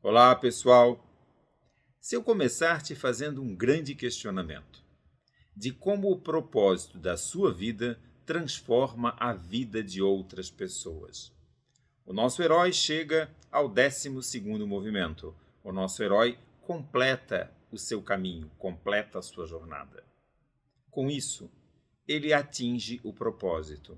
Olá, pessoal! Se eu começar te fazendo um grande questionamento de como o propósito da sua vida transforma a vida de outras pessoas. O nosso herói chega ao 12º movimento. O nosso herói completa o seu caminho, completa a sua jornada. Com isso, ele atinge o propósito.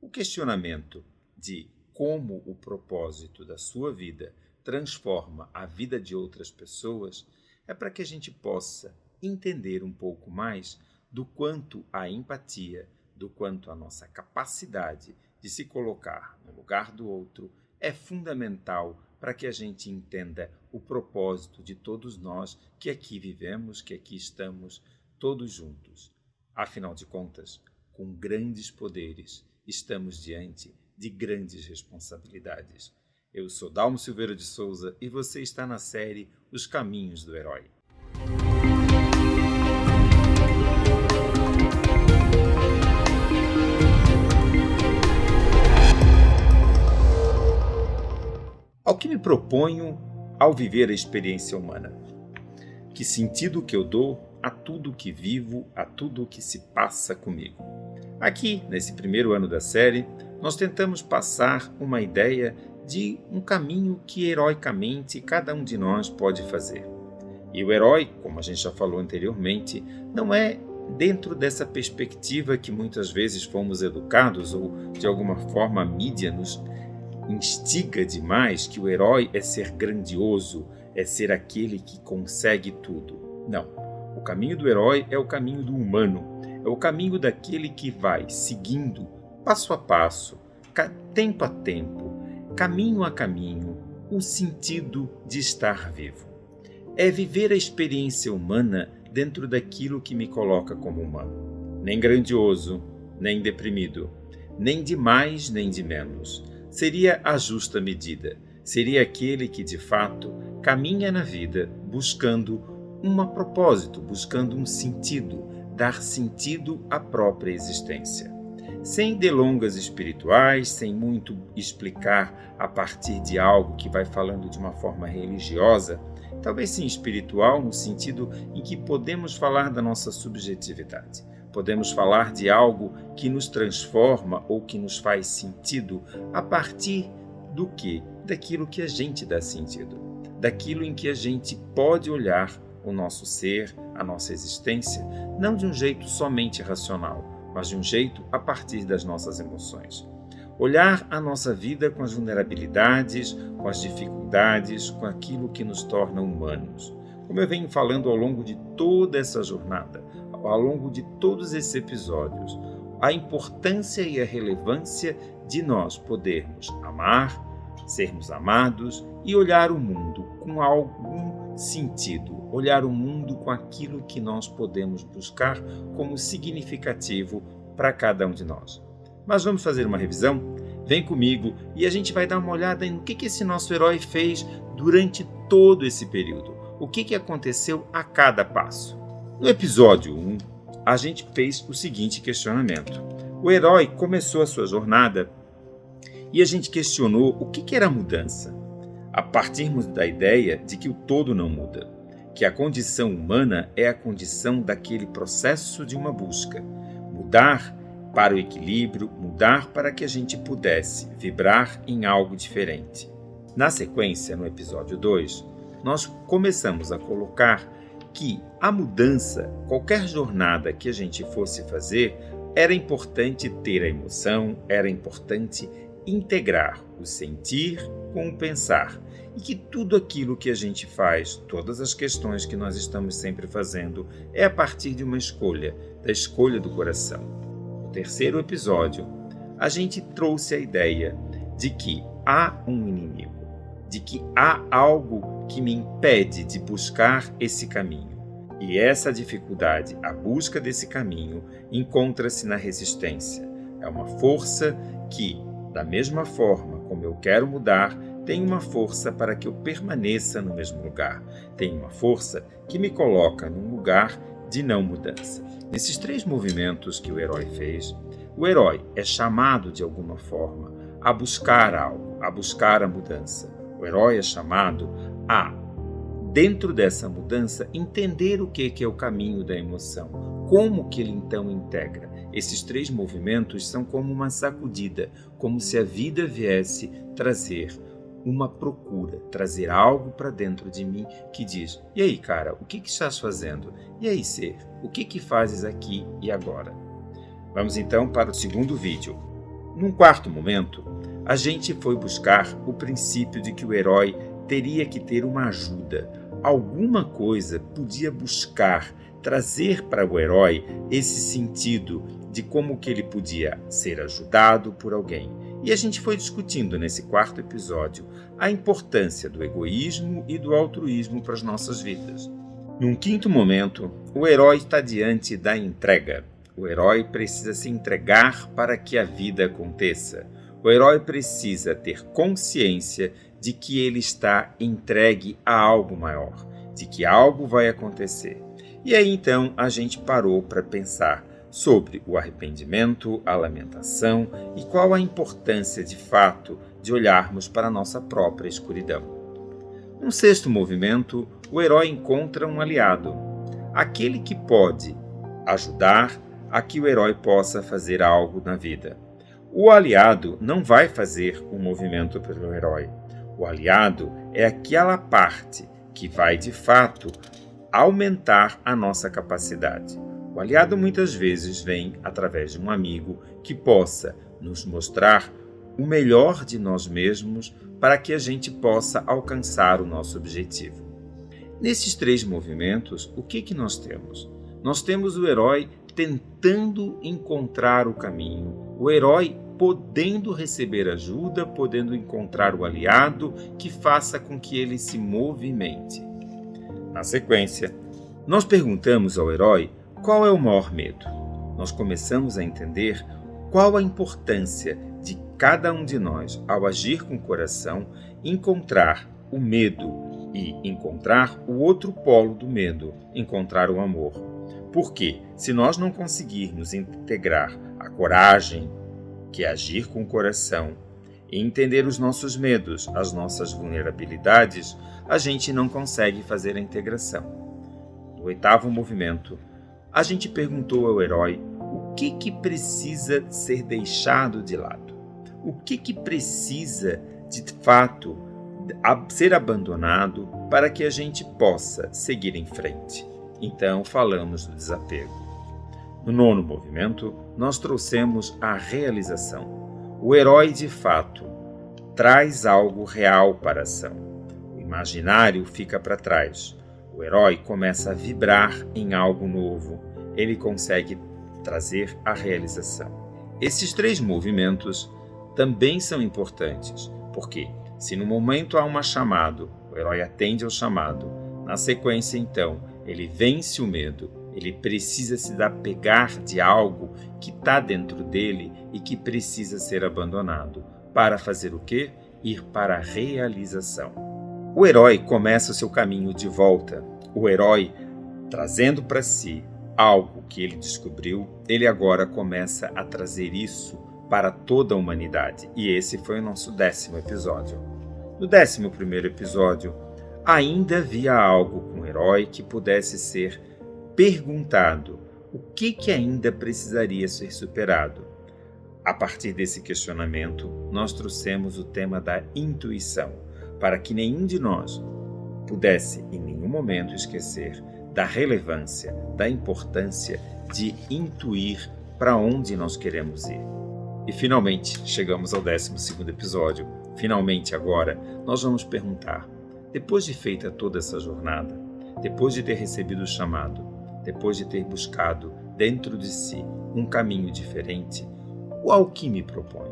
O questionamento de como o propósito da sua vida transforma a vida de outras pessoas é para que a gente possa entender um pouco mais do quanto a empatia, do quanto a nossa capacidade de se colocar no lugar do outro é fundamental para que a gente entenda o propósito de todos nós que aqui vivemos, que aqui estamos todos juntos. Afinal de contas, com grandes poderes, estamos diante de grandes responsabilidades. Eu sou Dalmo Silveira de Souza e você está na série Os Caminhos do Herói. Ao que me proponho ao viver a experiência humana? Que sentido que eu dou a tudo que vivo, a tudo que se passa comigo? Aqui, nesse primeiro ano da série, nós tentamos passar uma ideia de um caminho que heroicamente cada um de nós pode fazer. E o herói, como a gente já falou anteriormente, não é dentro dessa perspectiva que muitas vezes fomos educados ou de alguma forma a mídia nos instiga demais que o herói é ser grandioso, é ser aquele que consegue tudo. Não. O caminho do herói é o caminho do humano, é o caminho daquele que vai seguindo passo a passo, tempo a tempo, caminho a caminho, o sentido de estar vivo. É viver a experiência humana dentro daquilo que me coloca como humano. Nem grandioso, nem deprimido, nem de mais, nem de menos. Seria a justa medida. Seria aquele que, de fato, caminha na vida buscando um propósito, buscando um sentido, dar sentido à própria existência. Sem delongas espirituais, sem muito explicar a partir de algo que vai falando de uma forma religiosa, talvez sim espiritual, no sentido em que podemos falar da nossa subjetividade. Podemos falar de algo que nos transforma ou que nos faz sentido a partir do quê? Daquilo que a gente dá sentido. Daquilo em que a gente pode olhar o nosso ser, a nossa existência, não de um jeito somente racional, mas de um jeito a partir das nossas emoções. Olhar a nossa vida com as vulnerabilidades, com as dificuldades, com aquilo que nos torna humanos. Como eu venho falando ao longo de toda essa jornada, ao longo de todos esses episódios, a importância e a relevância de nós podermos amar, sermos amados e olhar o mundo com algum sentido, olhar o mundo com aquilo que nós podemos buscar como significativo para cada um de nós. Mas vamos fazer uma revisão? Vem comigo e a gente vai dar uma olhada no que esse nosso herói fez durante todo esse período. O que aconteceu a cada passo. No episódio 1, a gente fez o seguinte questionamento. O herói começou a sua jornada e a gente questionou o que era a mudança. A partirmos da ideia de que o todo não muda, que a condição humana é a condição daquele processo de uma busca. Mudar para o equilíbrio, mudar para que a gente pudesse vibrar em algo diferente. Na sequência, no episódio 2, nós começamos a colocar que a mudança, qualquer jornada que a gente fosse fazer, era importante ter a emoção, era importante integrar o sentir com o pensar e que tudo aquilo que a gente faz, todas as questões que nós estamos sempre fazendo, é a partir de uma escolha, da escolha do coração. No terceiro episódio, a gente trouxe a ideia de que há um inimigo, de que há algo que me impede de buscar esse caminho. E essa dificuldade, a busca desse caminho, encontra-se na resistência. É uma força que, da mesma forma como eu quero mudar, tem uma força para que eu permaneça no mesmo lugar. Tem uma força que me coloca num lugar de não mudança. Nesses 3 movimentos que o herói fez, o herói é chamado de alguma forma a buscar algo, a buscar a mudança. O herói é chamado a, dentro dessa mudança, entender o que é o caminho da emoção, como que ele então integra. Esses 3 movimentos são como uma sacudida, como se a vida viesse trazer uma procura, trazer algo para dentro de mim que diz: e aí, cara, o que estás fazendo? E aí, ser, o que fazes aqui e agora? Vamos então para o segundo vídeo. Num quarto momento, a gente foi buscar o princípio de que o herói teria que ter uma ajuda. Alguma coisa podia buscar trazer para o herói esse sentido de como que ele podia ser ajudado por alguém. E a gente foi discutindo nesse quarto episódio a importância do egoísmo e do altruísmo para as nossas vidas. Num quinto momento, o herói está diante da entrega. O herói precisa se entregar para que a vida aconteça. O herói precisa ter consciência de que ele está entregue a algo maior, de que algo vai acontecer. E aí então a gente parou para pensar sobre o arrependimento, a lamentação e qual a importância de fato de olharmos para a nossa própria escuridão. No sexto movimento, o herói encontra um aliado, aquele que pode ajudar a que o herói possa fazer algo na vida. O aliado não vai fazer um movimento pelo herói. O aliado é aquela parte que vai de fato aumentar a nossa capacidade. O aliado muitas vezes vem através de um amigo que possa nos mostrar o melhor de nós mesmos para que a gente possa alcançar o nosso objetivo. Nesses 3 movimentos, o que nós temos? Nós temos o herói tentando encontrar o caminho, o herói podendo receber ajuda, podendo encontrar o aliado que faça com que ele se movimente. Na sequência, nós perguntamos ao herói qual é o maior medo. Nós começamos a entender qual a importância de cada um de nós, ao agir com o coração, encontrar o medo e encontrar o outro polo do medo, encontrar o amor. Porque, se nós não conseguirmos integrar a coragem, que é agir com o coração, e entender os nossos medos, as nossas vulnerabilidades, a gente não consegue fazer a integração. No 8º movimento, a gente perguntou ao herói o que precisa ser deixado de lado, o que precisa, de fato, ser abandonado para que a gente possa seguir em frente. Então, falamos do desapego. No 9º movimento, nós trouxemos a realização. O herói, de fato, traz algo real para a ação. O imaginário fica para trás. O herói começa a vibrar em algo novo. Ele consegue trazer a realização. Esses 3 movimentos também são importantes, porque se no momento há um chamado, o herói atende ao chamado. Na sequência, então, ele vence o medo. Ele precisa se desapegar de algo que está dentro dele e que precisa ser abandonado. Para fazer o quê? Ir para a realização. O herói começa o seu caminho de volta. O herói, trazendo para si algo que ele descobriu, ele agora começa a trazer isso para toda a humanidade. E esse foi o nosso 10º episódio. No 11º episódio, ainda havia algo com o herói que pudesse ser perguntado, o que ainda precisaria ser superado. A partir desse questionamento, nós trouxemos o tema da intuição, para que nenhum de nós pudesse em nenhum momento esquecer da relevância, da importância de intuir para onde nós queremos ir. E finalmente, chegamos ao 12º episódio. Finalmente agora, nós vamos perguntar, depois de feita toda essa jornada, depois de ter recebido o chamado, depois de ter buscado dentro de si um caminho diferente, o que me propõe?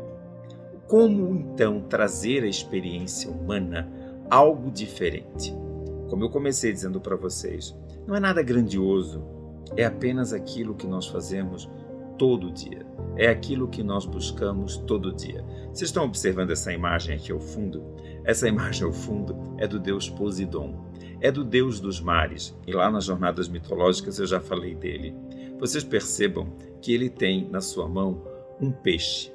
Como então trazer a experiência humana algo diferente? Como eu comecei dizendo para vocês, não é nada grandioso, é apenas aquilo que nós fazemos todo dia, é aquilo que nós buscamos todo dia. Vocês estão observando essa imagem aqui ao fundo? Essa imagem ao fundo é do deus Poseidon. É do deus dos mares, e lá nas jornadas mitológicas eu já falei dele. Vocês percebam que ele tem na sua mão um peixe,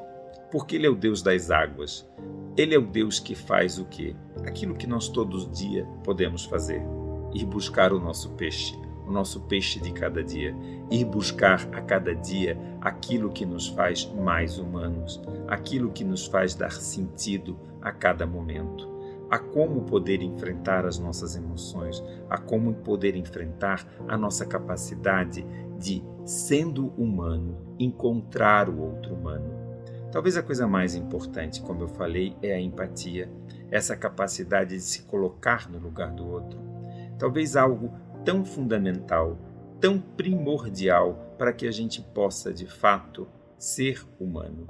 porque ele é o deus das águas. Ele é o Deus que faz o quê? Aquilo que nós todos os dias podemos fazer. Ir buscar o nosso peixe de cada dia. Ir buscar a cada dia aquilo que nos faz mais humanos, aquilo que nos faz dar sentido a cada momento. A como poder enfrentar as nossas emoções, a como poder enfrentar a nossa capacidade de, sendo humano, encontrar o outro humano. Talvez a coisa mais importante, como eu falei, é a empatia, essa capacidade de se colocar no lugar do outro. Talvez algo tão fundamental, tão primordial para que a gente possa, de fato, ser humano.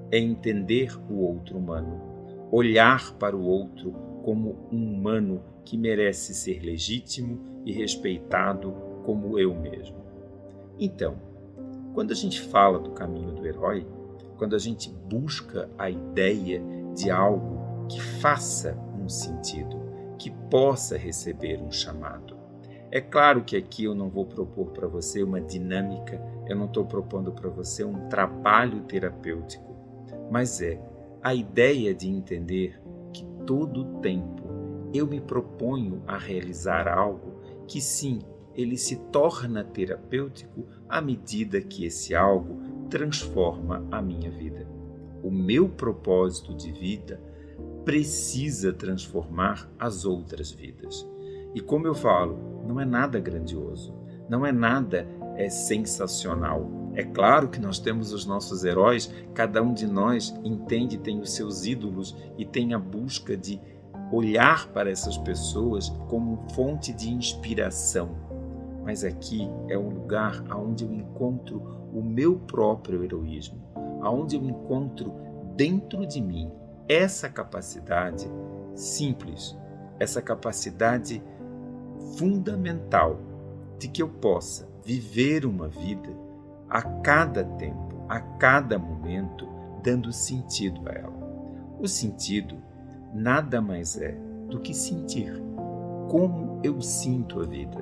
É entender o outro humano, olhar para o outro como um humano que merece ser legítimo e respeitado como eu mesmo. Então, quando a gente fala do caminho do herói, quando a gente busca a ideia de algo que faça um sentido, que possa receber um chamado. É claro que aqui eu não vou propor para você uma dinâmica, eu não estou propondo para você um trabalho terapêutico, mas é a ideia de entender que todo o tempo eu me proponho a realizar algo que sim, ele se torna terapêutico à medida que esse algo transforma a minha vida. O meu propósito de vida precisa transformar as outras vidas. E como eu falo, não é nada grandioso, não é nada sensacional. É claro que nós temos os nossos heróis, cada um de nós entende, tem os seus ídolos e tem a busca de olhar para essas pessoas como fonte de inspiração. Mas aqui é um lugar onde eu encontro o meu próprio heroísmo, onde eu encontro dentro de mim essa capacidade simples, essa capacidade fundamental de que eu possa viver uma vida a cada tempo, a cada momento, dando sentido a ela. O sentido nada mais é do que sentir. Como eu sinto a vida,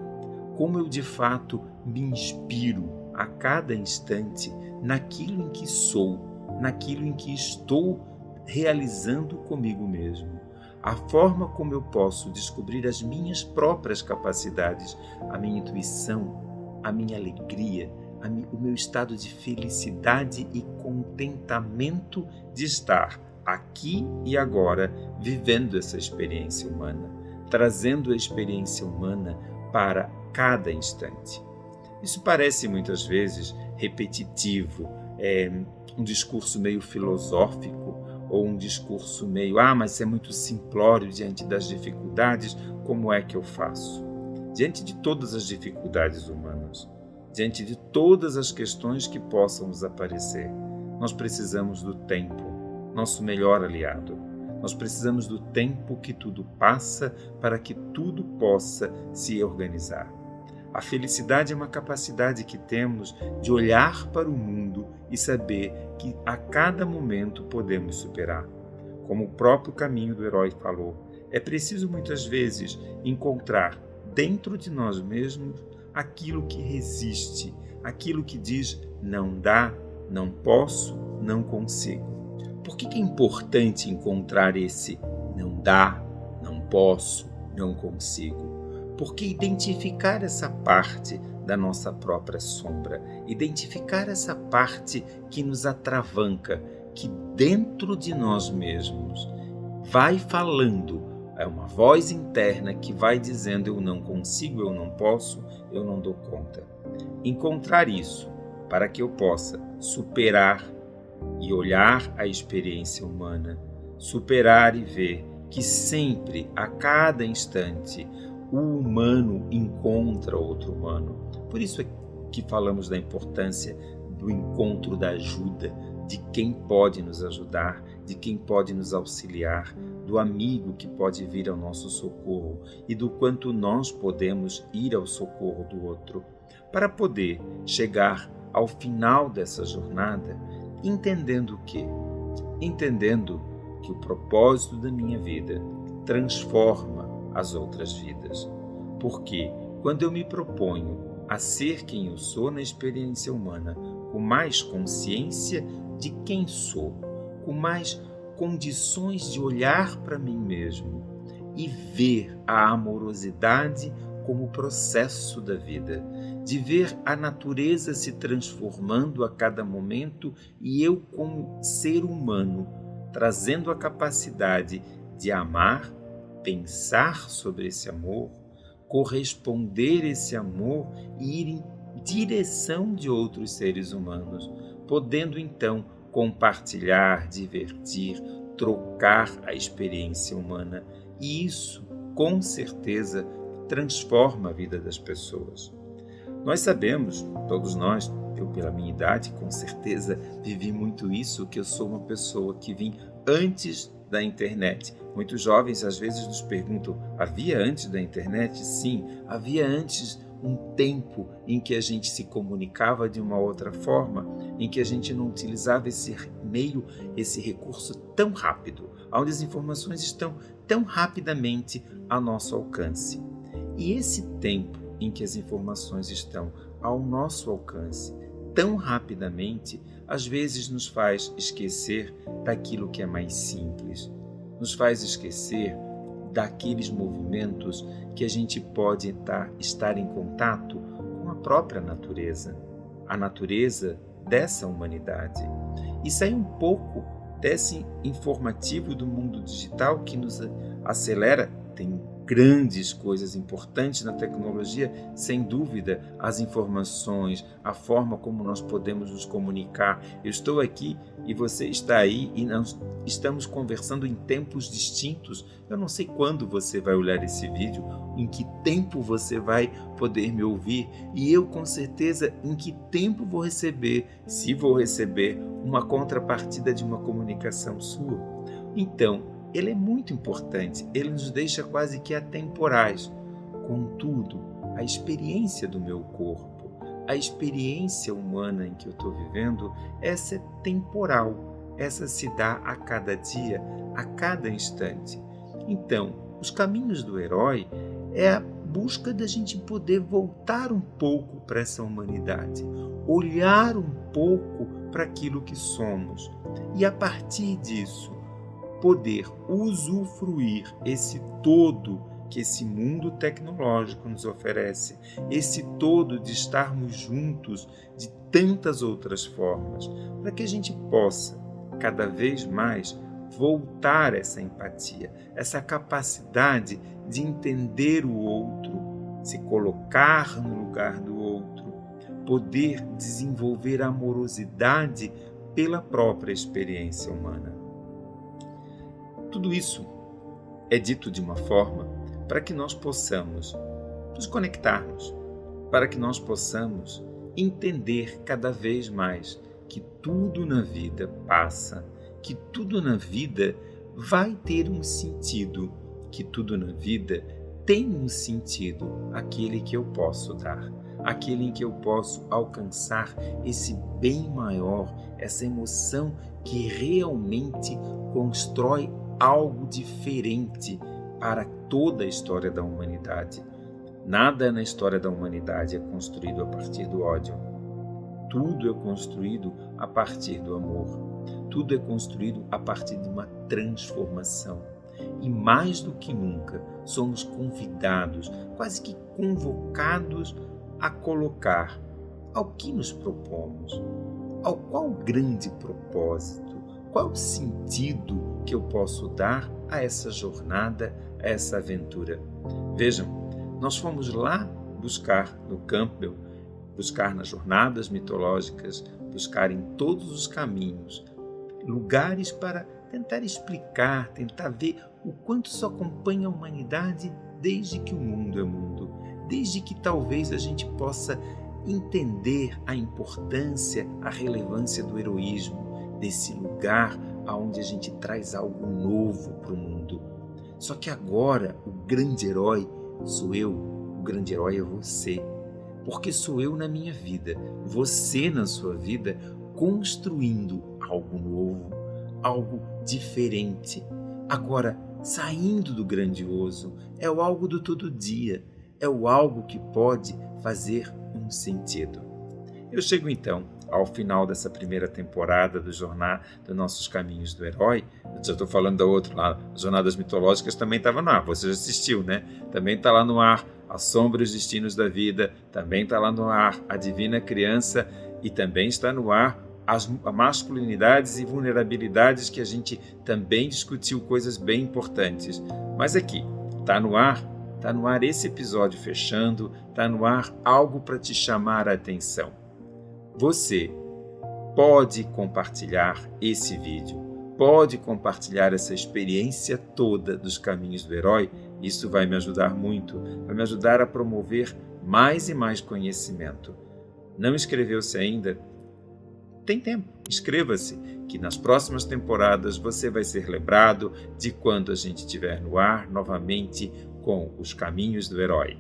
como eu de fato me inspiro a cada instante naquilo em que sou, naquilo em que estou realizando comigo mesmo. A forma como eu posso descobrir as minhas próprias capacidades, a minha intuição, a minha alegria, o meu estado de felicidade e contentamento de estar aqui e agora vivendo essa experiência humana, trazendo a experiência humana para cada instante. Isso parece muitas vezes repetitivo, um discurso meio filosófico ou um discurso meio, mas é muito simplório diante das dificuldades, como é que eu faço? Diante de todas as dificuldades humanas, diante de todas as questões que possam nos aparecer, nós precisamos do tempo, nosso melhor aliado. Nós precisamos do tempo que tudo passa para que tudo possa se organizar. A felicidade é uma capacidade que temos de olhar para o mundo e saber que a cada momento podemos superar. Como o próprio caminho do herói falou, é preciso muitas vezes encontrar dentro de nós mesmos aquilo que resiste, aquilo que diz não dá, não posso, não consigo. Por que é importante encontrar esse não dá, não posso, não consigo? Porque identificar essa parte da nossa própria sombra, identificar essa parte que nos atravanca, que dentro de nós mesmos vai falando, é uma voz interna que vai dizendo eu não consigo, eu não posso, eu não dou conta. Encontrar isso para que eu possa superar e olhar a experiência humana, superar e ver que sempre, a cada instante, o humano encontra outro humano. Por isso é que falamos da importância do encontro da ajuda, de quem pode nos ajudar, de quem pode nos auxiliar, do amigo que pode vir ao nosso socorro e do quanto nós podemos ir ao socorro do outro, para poder chegar ao final dessa jornada entendendo o quê? Entendendo que o propósito da minha vida transforma as outras vidas. Porque quando eu me proponho a ser quem eu sou na experiência humana, com mais consciência de quem sou, com mais condições de olhar para mim mesmo e ver a amorosidade como processo da vida, de ver a natureza se transformando a cada momento e eu, como ser humano, trazendo a capacidade de amar, pensar sobre esse amor, corresponder esse amor e ir em direção de outros seres humanos, podendo então compartilhar, divertir, trocar a experiência humana. E isso, com certeza, transforma a vida das pessoas. Nós sabemos, todos nós, eu pela minha idade, com certeza vivi muito isso, que eu sou uma pessoa que vim antes da internet. Muitos jovens às vezes nos perguntam, havia antes da internet? Sim, havia antes um tempo em que a gente se comunicava de uma outra forma, em que a gente não utilizava esse meio, esse recurso tão rápido, onde as informações estão tão rapidamente a nosso alcance. E esse tempo em que as informações estão ao nosso alcance tão rapidamente, às vezes nos faz esquecer daquilo que é mais simples, nos faz esquecer daqueles movimentos que a gente pode estar em contato com a própria natureza, a natureza dessa humanidade. E sair um pouco desse informativo do mundo digital que nos acelera. Tem grandes coisas importantes na tecnologia, sem dúvida, as informações, a forma como nós podemos nos comunicar. Eu estou aqui e você está aí e nós estamos conversando em tempos distintos. Eu não sei quando você vai olhar esse vídeo, em que tempo você vai poder me ouvir e eu com certeza em que tempo vou receber, se vou receber, uma contrapartida de uma comunicação sua. Então, ele é muito importante, ele nos deixa quase que atemporais. Contudo, a experiência do meu corpo, a experiência humana em que eu estou vivendo, essa é temporal, essa se dá a cada dia, a cada instante. Então, os caminhos do herói é a busca da gente poder voltar um pouco para essa humanidade, olhar um pouco para aquilo que somos e, a partir disso, poder usufruir esse todo que esse mundo tecnológico nos oferece, esse todo de estarmos juntos de tantas outras formas, para que a gente possa, cada vez mais, voltar essa empatia, essa capacidade de entender o outro, se colocar no lugar do outro, poder desenvolver amorosidade pela própria experiência humana. Tudo isso é dito de uma forma para que nós possamos nos conectarmos, para que nós possamos entender cada vez mais que tudo na vida passa, que tudo na vida vai ter um sentido, que tudo na vida tem um sentido, aquele que eu posso dar, aquele em que eu posso alcançar esse bem maior, essa emoção que realmente constrói algo diferente para toda a história da humanidade. Nada na história da humanidade é construído a partir do ódio. Tudo é construído a partir do amor. Tudo é construído a partir de uma transformação. E mais do que nunca, somos convidados, quase que convocados a colocar ao que nos propomos, ao qual grande propósito, qual o sentido que eu posso dar a essa jornada, a essa aventura. Vejam, nós fomos lá buscar no Campbell, buscar nas jornadas mitológicas, buscar em todos os caminhos, lugares para tentar explicar, tentar ver o quanto isso acompanha a humanidade desde que o mundo é mundo, desde que talvez a gente possa entender a importância, a relevância do heroísmo, desse lugar onde a gente traz algo novo para o mundo. Só que agora o grande herói sou eu, o grande herói é você, porque sou eu na minha vida, você na sua vida, construindo algo novo, algo diferente. Agora, saindo do grandioso, é o algo do todo dia, é o algo que pode fazer um sentido. Eu chego então ao final dessa primeira temporada do Jornada dos Nossos Caminhos do Herói. Eu já estou falando da outra lá, Jornadas Mitológicas também estava no ar, você já assistiu, né? Também está lá no ar A Sombra e os Destinos da Vida, também está lá no ar A Divina Criança e também está no ar as masculinidades e vulnerabilidades, que a gente também discutiu coisas bem importantes. Mas aqui, está no ar esse episódio fechando, está no ar algo para te chamar a atenção. Você pode compartilhar esse vídeo, pode compartilhar essa experiência toda dos Caminhos do Herói. Isso vai me ajudar muito, vai me ajudar a promover mais e mais conhecimento. Não inscreveu-se ainda? Tem tempo, inscreva-se, que nas próximas temporadas você vai ser lembrado de quando a gente estiver no ar novamente com os Caminhos do Herói.